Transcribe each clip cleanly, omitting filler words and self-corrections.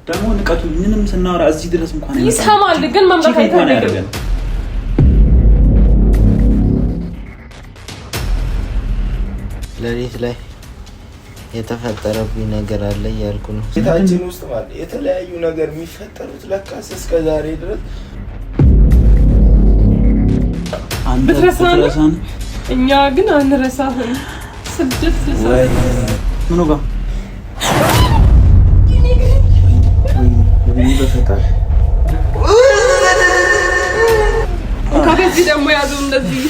ደግሞ ንቀቱ ምንም ስናወራ እዚህ ድረስ እንኳን ይሰማል ግን መምጣት አይፈልግም ለሊት ላይ የተፈጠረብኝ ነገር አለ ያልኩ ነው ቤታችን ውስጥ ማለት የተለያዩ ነገር የሚፈጠሩት ለካስ እስከ ዛሬ ድረስ ብትረሳን እኛ ግን አንረሳህም ስድስት ምኑ ጋር በፈጣሪ ከዚህ ደግሞ ያዙ እንደዚህ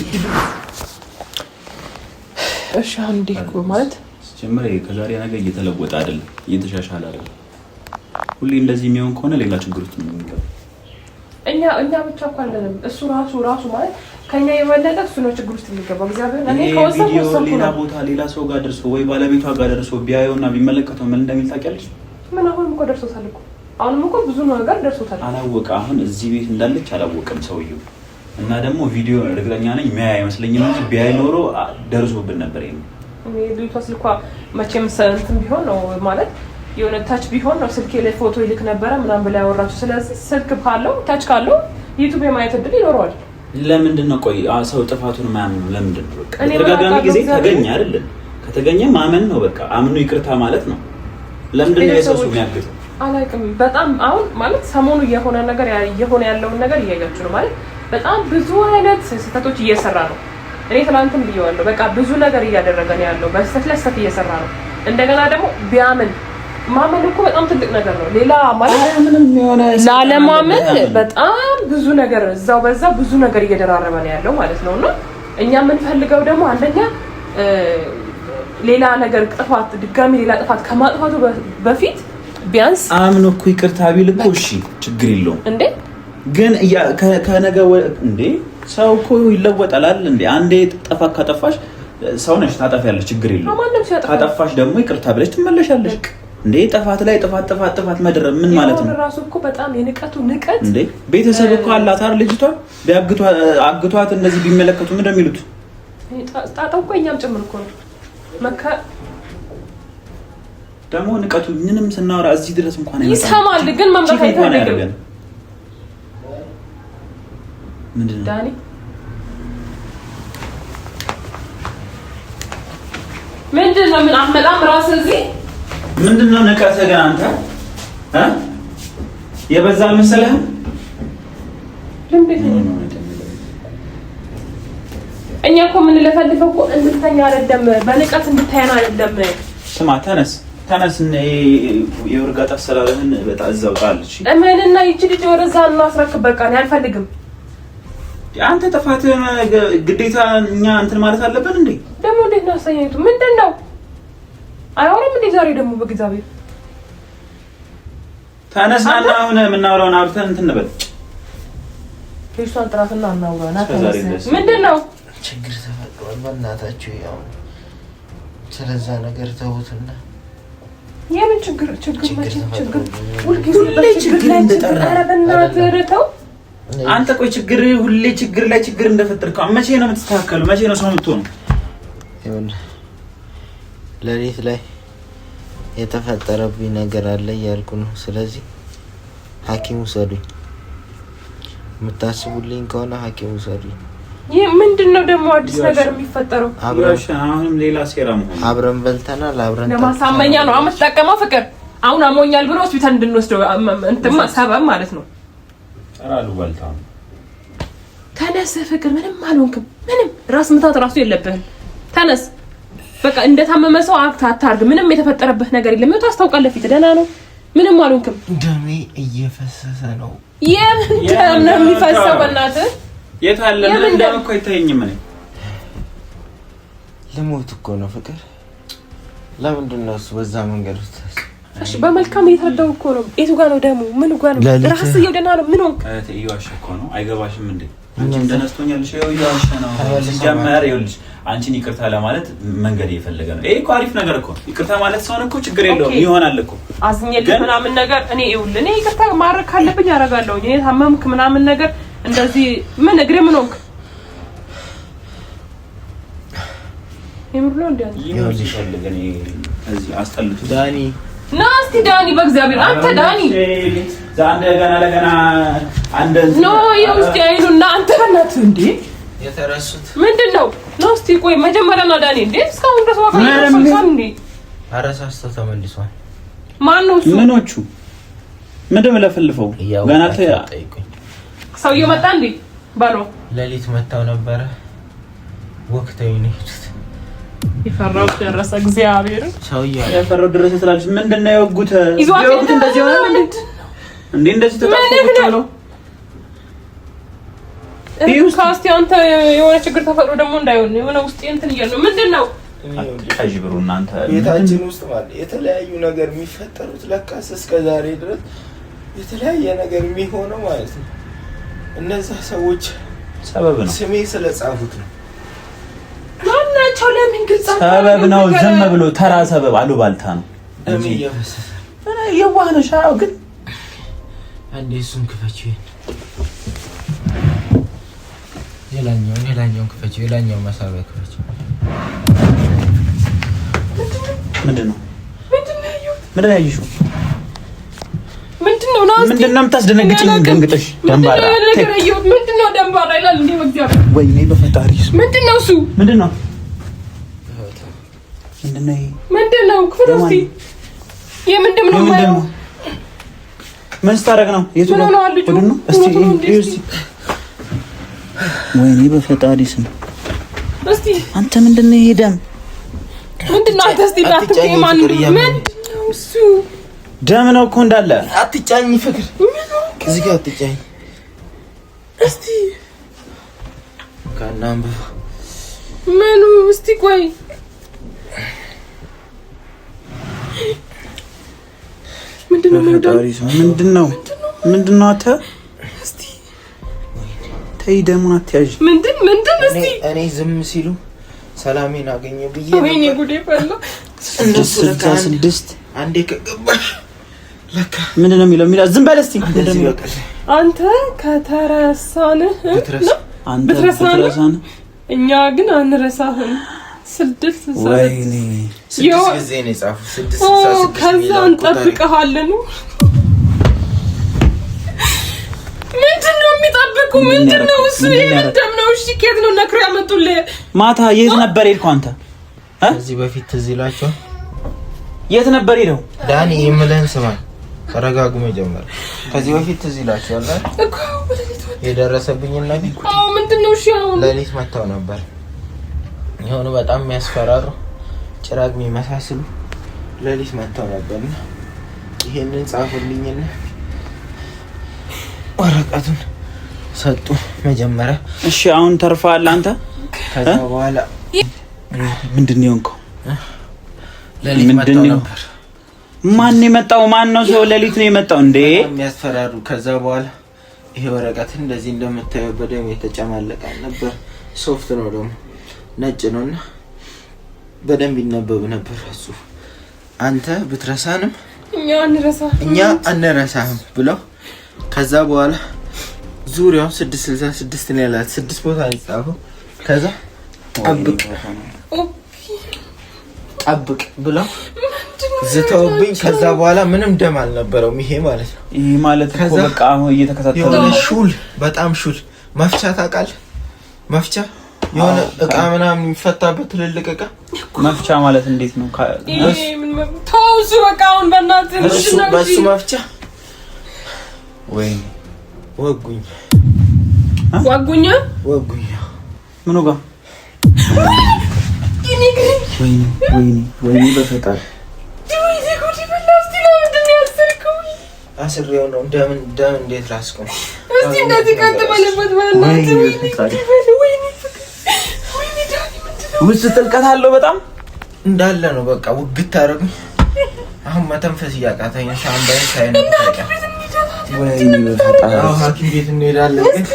እሺ አንዴ እኮ ማለት ጀምሬ ከዛሬ ነገ እየተለወጠ አይደለም እየተሻሻለ አይደለም ሁሌ እንደዚህ የሚሆን ከሆነ ሌላ ችግር ውስጥ ነው የሚገባው እኛ ብቻ እኮ አይደለም እሱ ራሱ ማለት ከኛ የወለደ እሱ ነው ችግር ውስጥ የሚገባው እግዚአብሔር እኔ ከወሰንኩ ሌላ ቦታ ሌላ ሰው ጋር ደርሶ ወይ ባለቤቷ ጋር ደርሶ ቢያየውና ቢመለከተው ምን እንደሚል ታውቂያለሽ ምን አሁንም እኮ ደርሶታል እኮ አሁንም እኮ ብዙ ነገር ደርሶታል አላወቀ አሁን እዚህ ቤት እንዳለች አላወቀም ሰውየው እና ደግሞ ቪዲዮ እርግጠኛ ነኝ የሚያይ አይመስለኝም እንጂ ቢያይ ኖሮ ደርሶብን ነበር ይሄን እኔ ልጅቷ ስልኳ መቼም እንትን ቢሆን ነው ማለት የሆነ ታች ቢሆን ነው ስልኬ ላይ ፎቶ ይልክ ነበረ ምናምን ብላ ያወራችሁ ስለዚህ ስልክ ካለው ታች ካለው ዩቲዩብ የማየት እድል ይኖረዋል ለምንድን ነው ቆይ ሰው ጥፋቱን ማመን ለምንድን ነው በቃ ተረጋጋሚ ጊዜ ተገኘ አይደል ከተገኘ ማመን ነው በቃ አምኑ ይቅርታ ማለት ነው ለምንድን ነው የሰው የሚያግተው አላውቅም በጣም አሁን ማለት ሰሞኑ የሆነ ነገር ያለውን ነገር እያያችሁ ነው ማለት በጣም ብዙ አይነት ስህተቶች እየሰራ ነው እኔ ትናንትም ብየዋለሁ በቃ ብዙ ነገር እያደረገ ነው ያለው በስህተት ላይ ስህተት እየሰራ ነው እንደገና ደግሞ ቢያምን ማመን እኮ በጣም ትልቅ ነገር ነው ሌላ ማለት ምንም የሆነ ላለማመን በጣም ብዙ ነገር እዛው በዛ ብዙ ነገር እየደራረበ ነው ያለው ማለት ነውና እኛ የምንፈልገው ደግሞ አንደኛ ሌላ ነገር ጥፋት ድጋሚ ሌላ ጥፋት ከማጥፋቱ በፊት ቢያንስ አምኖ እኮ ይቅርታ ቢል እኮ እሺ ችግር የለውም እንዴ ግን ከነገ እንዴ ሰው እኮ ይለወጣል አይደል እንዴ አንዴ ጥፋት ካጠፋሽ ሰው ነሽ ታጠፊያለሽ ችግር የለውም ካጠፋሽ ደግሞ ይቅርታ ብለሽ ትመለሻለሽ እንዴ ጥፋት ላይ ጥፋት መድረብ ምን ማለት ነው ራሱ እኮ በጣም የንቀቱ ንቀት እንዴ ቤተሰብ እኮ አላት አይደል ልጅቷ አግቷት እንደዚህ ቢመለከቱ ምን እንደሚሉት ጣጣው እኮ እኛም ጭምር እኮ ነው ደግሞ ንቀቱ ምንም ስናወራ እዚህ ድረስ እንኳን ይሰማል ግን መምጣት አይፈልግም ምንድነው ዳኒ ምንድነው ምን አመጣም ራስ እዚህ ምንድነው ንቀትህ ግን አንተ የበዛ መሰለህ እኛ እኮ ምን ለፈልፈው እኮ እንድትተኛ አይደለም በንቀት እንድታየና አይደለም ስማ ተነስ የወርጋ ተሰራለህን በጣም እዛው ጣልሽ እመንና ይቺ ልጅ ወረዛ እናስረክብ በቃ እኔ አልፈልግም አንተ ጥፋት ግዴታ እኛ እንትን ማለት አለብን እንዴ ደግሞ እንዴት ነው አሳየቱ ምንድነው አይሆንም እንዴ ዛሬ ደግሞ በእግዚአብሔር ተነስና አሁን የምናወራውን አብተን እንትን ነበር ፌስቷን ጥራትና እናውራና ተነስ ምንድነው ችግር ተፈጥሯል በእናታችሁ ያው ስለዛ ነገር ተውትና የምን ችግር ሁሌ ችግር ላይ እንደጠራረበናተረተው አንተ ቆይ ሁሌ ችግር ላይ ችግር እንደፈጠርከው መቼ ነው የምትስተካከለው መቼ ነው ሰው የምትሆነው ይሁን ለሊት ላይ የተፈጠረብኝ ነገር አለ ያልኩ ነው ስለዚህ ሐኪም ወሰዱኝ የምታስቡልኝ ከሆነ ሐኪም ወሰዱኝ ይሄ ምንድነው ደግሞ አዲስ ነገር የሚፈጠረው አሁንም ሌላ ሴራ መሆን አብረን በልተናል አብረን ለማሳመኛ ነው አመጣቀማ ፍቅር አሁን አሞኛል ብሎ ሆስፒታል እንድንወስደው እንትማ ሰበብ ማለት ነው ተራሉ ባልታ ተነስ ፍቅር ምንም አልሆንክም ምንም ራስ ምታት ራሱ የለብህም ተነስ በቃ እንደታመመ ሰው አታርግ ምንም የተፈጠረበት ነገር የለም ነው ታስታውቃለህ ፊት ደህና ነው ምንም አልሆንክም ደሜ እየፈሰሰ ነው የምን ደም ነው የሚፈሰው በእናትህ የታለ ምን እንደም እኮ አይተኝም እኔ ልሞት እኮ ነው ፍቅር ለምንድን ነው በዛ መንገድ ውስጥ እሺ በመልካም እየተረዳው እኮ ነው እቱ ጋር ነው ደሙ ምን ጋር ነው ራስ እየደና ነው ምን ሆንክ እዩዋሽ እኮ ነው አይገባሽም እንዴ አንቺ እንደነስተኛልሽ እዩዋሽ ነው ሲጀመር ይኸውልሽ አንቺን ይቅርታ ለማለት መንገድ እየፈለገ ነው ይሄ እኮ አሪፍ ነገር እኮ ይቅርታ ማለት ሰው እኮ ችግር የለውም ይሆናል እኮ አዝኘልህ ምናምን ነገር እኔ ይኸውልህ እኔ ይቅርታ ማድረግ ካለብኝ አደርጋለሁ እኔ ታመምክ ምናምን ነገር እንደዚህ ምን እግሬ ምን ሆንክ የምርሎ እንዴ ይኸውልሽ ፈልገኝ እዚህ አስጠልቱ ዳኒ ናስቲ ዳኒ በእግዚአብሔር አንተ ዳኒ ዛንደ ገና አንደ ኖ የውስጥ አይኑና አንተ በእናትህ እንዴ የተረሱት ምንድነው? ናስቲ ቆይ መጀመሪያ ነው ዳኒ እንዴ እስካሁን ድረስ ዋጋ ይፈሳል እንዴ? አረሳስተው ተመልሷል። ማን ነው እሱ? ምኖቹ ምንድን ነው ለፈልፈው ገና ጠይቁኝ። ሰውዬው መጣ እንዴ? ባሎ ሌሊት መጣው ነበረ ወቅታዊ ነው ይፈራው ደረሰ እግዚአብሔር ሰውዬው ያፈራው ደረሰ ስላለች ምንድነው የወጉት? ይወጉት እንደዚህ ሆነ እንዴ እንደዚህ ተጣጣቁት ነው ካስቲ አንተ የሆነ ችግር ተፈጥሮ ደግሞ እንዳይሆን የሆነ ውስጥ እንትን ይያል ነው ምንድነው? አጅብሩ እናንተ ቤታችን ውስጥ ማለት የተለያዩ ነገር የሚፈጠሩት ለካስ እስከ ዛሬ ድረስ የተለያየ ነገር የሚሆነው ማለት ነው እነዛ ሰዎች ሰበብ ነው ስሜ ስለጻፉት ነው። ማናቸው ለምን ግልጽ ሰበብ ነው ዝም ብሎ ተራ ሰበብ አሉባልታ ነው ደም እየፈሰሰ የዋህ ነሽ ግን አንዴ እሱን ክፈችው የላኛውን ክፈችው የላኛውን መሳቢያ ክፈችው ምንድነው ያየሽው? ምንድነው የምታስደነግጭኝ? ደንግጠሽ ደንባራ ምንድነው ደንባራ ይላል እንዴ? በእግዚአብሔር ወይኔ በፈጣሪስ ምንድነው እሱ? ምንድነው ክፍል ውስጥ የምንድነው ማለት ምን ስታረግ ነው? የቱ ነው? እስቲ ወይኔ በፈጣሪስ እስቲ አንተ ምንድነው ይሄ ደም? ምንድነው አትስቲ ባትከይ ማን ምን እሱ ደም ነው እኮ እንዳለ። አትጫኝ ፍቅር እዚህ ጋር አትጫኝ። እስቲ ካናምብ ምኑ እስቲ ቆይ ምንድነው አተ እስቲ ተይ ደሙን አትያዥ። ምንድን እስቲ እኔ ዝም ሲሉ ሰላሜን አገኘው ብዬ ወይኔ ጉዴ ፈላ እንደሱ ስድስት አንዴ ከገባሽ ለካ ምንድነው የሚለው ዝም በል እስቲ። አንተ ከተረሳን ብትረሳን እኛ ግን አንረሳህም። ስድስት ወይኔ ስድስት ጊዜ ነው የጻፉት። ስድስት ከዛ እንጠብቅሃለን። ምንድነው የሚጠብቁ? ምንድነው እሱ? የምንደም ነው? እሺ ከየት ነው ነክሮ ያመጡልህ? ማታ የት ነበር ሄድከው አንተ? ከዚህ በፊት ትዝ ይላችሁ የት ነበር ሄደው? ዳኒ የምልህን ስማ፣ ተረጋጉ። መጀመር ከዚህ በፊት ትዝ ይላችሁ አይደል እኮ የደረሰብኝ ነገር? አዎ ምንድነው? እሺ አሁን ሌሊት መጣው ነበር የሆነ በጣም የሚያስፈራሩ ጭራቅ የሚመስሉ ሌሊት መጣው ነበርና ይሄንን ጻፉልኝና ወረቀቱን ሰጡ መጀመሪያ። እሺ አሁን ተርፋል አንተ? ከዛ በኋላ ምንድነው የሆንከው? ሌሊት መጣው ነበር። ማን የመጣው? ማን ነው ሰው ሌሊት ነው የመጣው እንዴ? የሚያስፈራሩ። ከዛ በኋላ ይሄ ወረቀት እንደዚህ እንደምታየው በደም የተጨማለቀ ነበር። ሶፍት ነው ደግሞ ነጭ ነውና በደንብ ይነበብ ነበር እሱ። አንተ ብትረሳንም እኛ አንረሳህም ብለው ከዛ በኋላ ዙሪያው 666 ነው ያላት። 6 ቦታ ነው የጻፈው። ከዛ ጠብቅ ብለው ዝተውብኝ። ከዛ በኋላ ምንም ደም አልነበረውም ይሄ ማለት ነው። ይሄ ማለት እኮ በቃ አሁን እየተከታተለ ነው። ሹል በጣም ሹል መፍቻ ታውቃለህ? መፍቻ የሆነ እቃ ምናምን የሚፈታበት ትልልቅ እቃ መፍቻ ማለት እንዴት ነው? ይሄ ምን ታውሱ በቃ አሁን በእናትህ በሱ መፍቻ ወይ ወጉኝ ምኑ ጋር ወይኔ በፈጣሪ አስሬው ነው። ደም እንዴት ላስቆም? እስቲ እንደዚህ ቀጥ ባለበት ውስጥ ጥልቀት አለው በጣም እንዳለ ነው። በቃ ውግት አደረጉኝ። አሁን መተንፈስ እያቃተኝ ነው። ሳምባዬ ሳይነው ወይኔ በፈጣሪ ሐኪም ቤት እንሄዳለን። ግን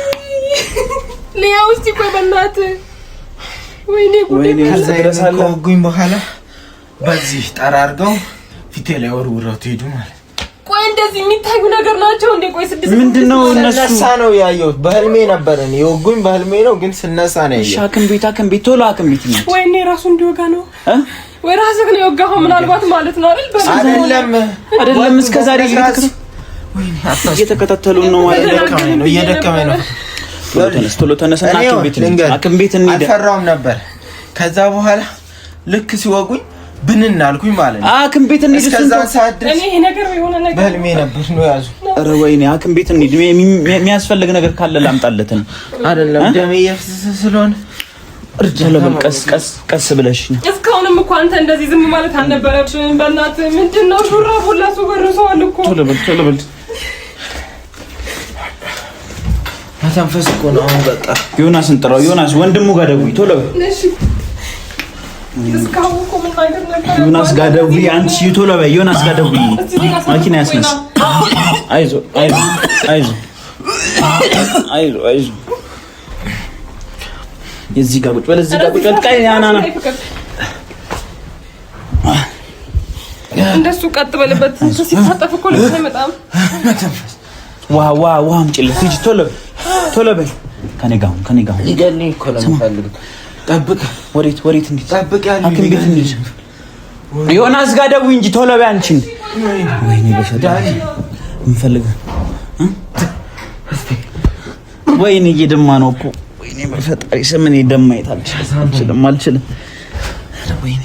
ሊያው እስቲ ቆይ በእናትህ ወይኔ ጉዴ ከወጉኝ በኋላ በዚህ ጠራርገው ፊቴ ላይ ወርውረው ትሄዱ ማለት ቆይ እንደዚህ የሚታዩ ነገር ናቸው እንዴ? ቆይ 6 ምንድነው ስነሳ ነው ያየሁት። በህልሜ ነበር እኔ የወጉኝ በህልሜ ነው፣ ግን ስነሳ ነው ያየሁት። ሐኪም ቤት ቶሎ ሐኪም ቤት ነው። ወይኔ ራሱ እንዲወጋ ነው ወይ ራስህ ነው የወጋኸው? ምናልባት ማለት ነው አይደል? አይደለም እስከዛሬ እየተከታተሉን ነው ማለት ነው። እየደከመኝ ነው። ቶሎ ተነስና ሐኪም ቤት እንሂድ። አልፈራውም ነበር። ከዛ በኋላ ልክ ሲወጉኝ ብንን አልኩኝ ማለት ነው። ሐኪም ቤት እንሂድ። እስከዛ ሰዓት ድረስ እኔ ይሄ ነገር የሆነ ነገር በህልሜ ነበር ነው ያዙ። ኧረ ወይኔ ሐኪም ቤት እንሂድ። የሚያስፈልግ ነገር ካለ ላምጣለትን አይደለም ደሜ እየፈሰሰ ስለሆነ እርጀለበል ቀስ ብለሽ እስካሁንም እኮ አንተ እንደዚህ ዝም ማለት አልነበረብሽም። በእናትህ ምንድነው ሹራቡ ሁላሱ ገርሰዋል እኮ። ቶሎ በል ተንፈስ እኮ ነው። አሁን በቃ ዮናስን ጥራው። ዮናስ ወንድሙ ጋር ደውይ ቶሎ በል። እሺ እስካሁን እኮ ምን ነገር ነበር? ዮናስ ጋር ደውይ አንቺ ቶሎ በይ። ዮናስ ጋር ደውይ መኪና ያስነስ። አይዞ የዚህ ጋር ቁጭ በል። እዚህ ጋር ቁጭ በል። ቀይ ና እንደሱ ቀጥ በልበት። ሲታጠፍ እኮ ልጅ አይመጣም። ውሃ አምጪለት ሂጂ ቶሎ በይ። ከኔ ጋር ሊገለኝ እኮ ነው የምፈልገው። ጠብቅ። ወዴት እንዴ? ጠብቅ ያለው ሐኪም ቤት እንሂድ። ዮናስ ጋር ደውይ እንጂ ቶሎ በይ አንቺ። ወይኔ በፈጣሪ ምን ፈልገህ ወይኔ እየደማ ነው እኮ። ወይኔ በፈጣሪ ስም እኔ ደም ማየት አልችልም። ወይኔ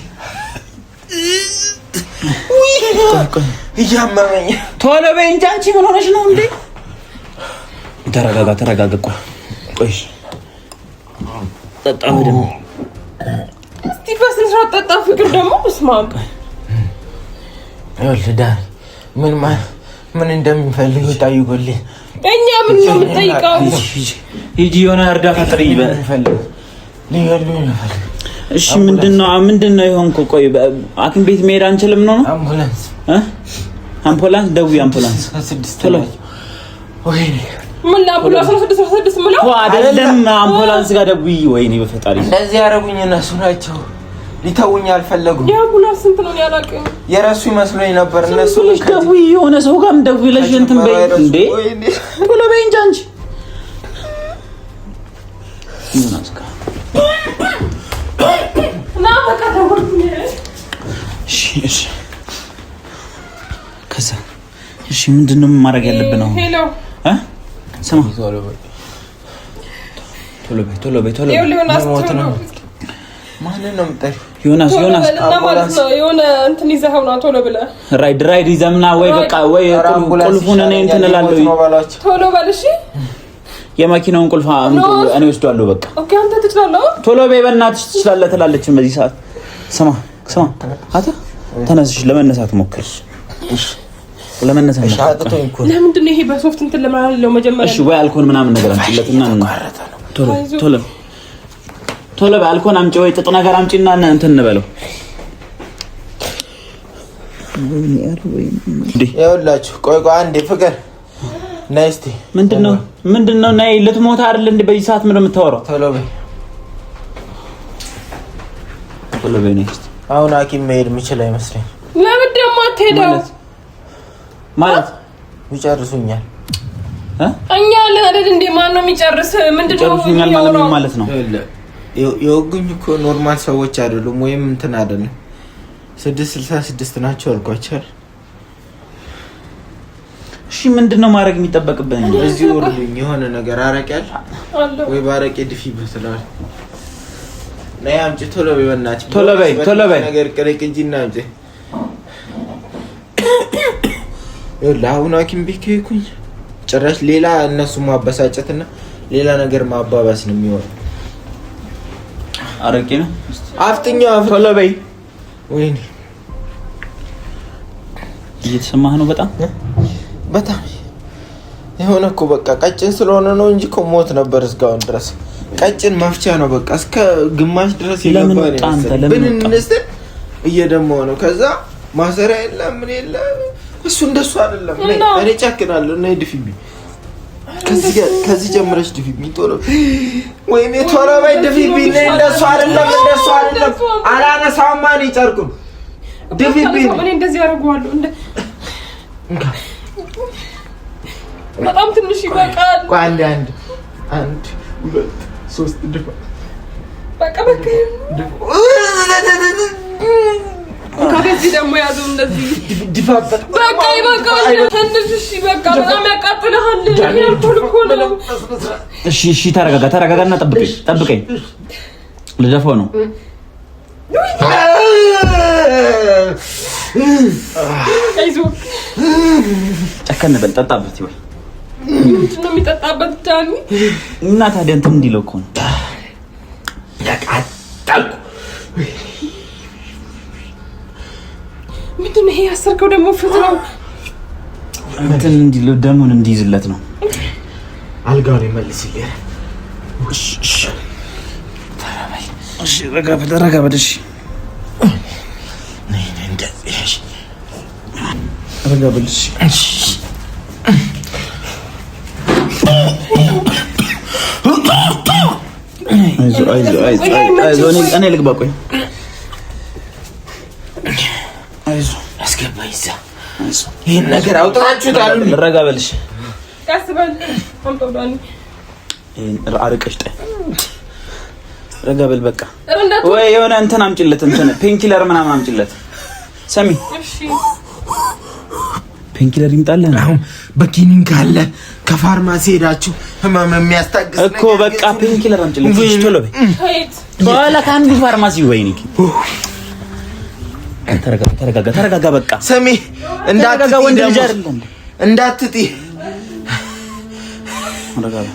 እያመመኝ ቶሎ በይ እንጂ አንቺ ምን ሆነሽ ነው እንዴ? ተረጋጋ። ቆይ ጠጣ ደግሞ እስቲ በስነ ስርዓት ጠጣ። ፍቅር ደግሞ ስማም ይወልዳል። ምን እንደሚፈልግ ጠይቁልኝ። እኛ ምን ነው የምጠይቀው? ሂጂ የሆነ እርዳታ ጥሪ ይፈልግ ሊገሉኝ ነው። እሺ ምንድነው ይሆን? ቆይ ሐኪም ቤት መሄድ አንችልም ነው? አምቡላንስ ደውይ። አምቡላንስ ቶሎ ወይኔ ምን ለአምቡላንስ 6 ምለው አይደለም። አምቡላንስ ጋር ደውይ። ወይኔ በፈጣሪ እንደዚህ ያረጉኝ እነሱ ናቸው። ሊተውኝ አልፈለጉም። የአምቡላንስ ስንት ነው ያላቀኝ? የራሱ ይመስሎኝ ነበር። እነሱ ደውይ። የሆነ ሰው ጋርም ደውይለሽ እንትን በይ እንዴ። ቶሎ በይ እንጂ አንቺ እሺ ምንድነው ማድረግ ያለብን ነው? ሄሎ ስማ ቶሎ በይ ማንን ነው የምጠሪው? ዮናስ ማለት ነው የሆነ እንትን ይዘኸው ነው ቶሎ ብለህ ራይድ ይዘምና ወይ በቃ ወይ ቁልፉን እኔ እንትን እላለሁ። ቶሎ በል እሺ። የመኪናውን ቁልፍ እኔ ወስዷለሁ። በቃ ኦኬ አንተ ትችላለህ። ቶሎ በይ በእናትሽ ትችላለህ ትላለች በዚህ ሰዓት። ስማ አታ ተነስሽ ለመነሳት ሞክር። ለመነሳት ሻጥቶኝ እኮ ለምንድን ነው ይሄ በሶፍት እንትን ለማለት መጀመሪያ? እሺ ወይ አልኮል ምናምን ነገር አምጪለትና ቶሎ በአልኮል አምጪ ወይ ጥጥ ነገር አምጪና እንትን እንበለው። ይኸውላችሁ ቆይ አንዴ ፍቅር ነይ እስኪ። ምንድነው ነይ። ልትሞት አይደል እንዴ በዚህ ሰዓት ምን የምታወራው? ቶሎ በይ ነይ እስኪ። አሁን ሐኪም መሄድ የምችል አይመስለኝ። ለምን ደግሞ አትሄደው? ማለት ይጨርሱኛል። እኛ አለን አይደል እንዴ? ማን ነው የሚጨርስ? ምንድነው ይጨርሱኛል ማለት ነው? የወጉኝ እኮ ኖርማል ሰዎች አይደሉም፣ ወይም እንትን አይደለም። 666 ናቸው አልኳቸው። እሺ ምንድነው ማድረግ የሚጠበቅብን? እዚህ ወርዱኝ። የሆነ ነገር አረቀል ወይ ባረቄ ድፊ በስላል ነይ አምጪ። ቶሎ በይ በእናትሽ ቶሎ በይ ነገር ቅርቅጂና አምጪ። አሁን ሐኪም ቤት ከሄድኩኝ ጭራሽ ሌላ እነሱ ማበሳጨትና ሌላ ነገር ማባባስ ነው የሚሆነው። አረቄ ነው አፍጥኛ ቶሎ በይ። ወይኔ እየተሰማህ ነው? በጣም የሆነ እኮ በቃ ቀጭን ስለሆነ ነው እንጂ እኮ ሞት ነበር እስካሁን ድረስ። ቀጭን መፍቻ ነው በቃ እስከ ግማሽ ድረስ ይገባል። ብንንስት እየደማው ነው። ከዛ ማሰሪያ የለ ምን የለ። እሱ እንደሱ አይደለም። እኔ ጨክናለሁ እና ድፊብኝ ከዚህ ጀምረሽ ድፊብኝ ቶሎ። ወይኔ ቶሎ በይ ድፊብኝ። እንደሱ አይደለም አላነሳውማ። እኔ ጨርቁን ድፊብኝ። እኔ እንደዚህ አደርገዋለሁ። በጣም ትንሽ ይበቃል። ቆይ አንድ 2 3 ድፋ በቃ ከዚህ ደግሞ ያዘው እንደዚህ ድፋበት። በቃ ይበቃል። ትንሽ እሺ በቃ በጣም ያቃጥልሃል። ያልኩልኩ እሺ ተረጋጋና ጠብቀኝ ልደፋው ነው። አይዞህ ጨከን በል ጠጣበት ይወል ምንድን ነው የሚጠጣበት ዳኒ? እና ታዲያ እንትን እንዲለው እኮ ነው ያቃጠልኩ። ምንድን ነው ይሄ ያሰርከው ደግሞ ፍትራው እንትን እንዲለው ደሙን እንዲይዝለት ነው። አልጋውን ይመልስልኝ። እሺ ረጋ በል እሺ ረጋ በል እሺ አይዞህ እኔ ልግባ። ቆይ አይዞህ አስገባኝ እዛ። ይሄን ነገር አውጣችሁታል። ረጋ በል እሺ ቀስ በል አምጣው ዳኒ። አርቀሽ ጣይ ረጋ በል በቃ። ወይ የሆነ እንትን አምጪለት ፔንኪለር ምናምን አምጪለት። ሰሚ እሺ ፔንኪለር ይምጣልህ። አሁን በኪኒን ካለ ከፋርማሲ ሄዳችሁ ህመም የሚያስታግስ እኮ በቃ ፔንኪለር አምጪለት ቶሎ በይ። በኋላ ከአንዱ ፋርማሲ ወይኔ ተረጋጋ በቃ። ሰሚ እንዳትጢ ወንድ ልጅ አይደለም እንዳትጢ ረጋ በል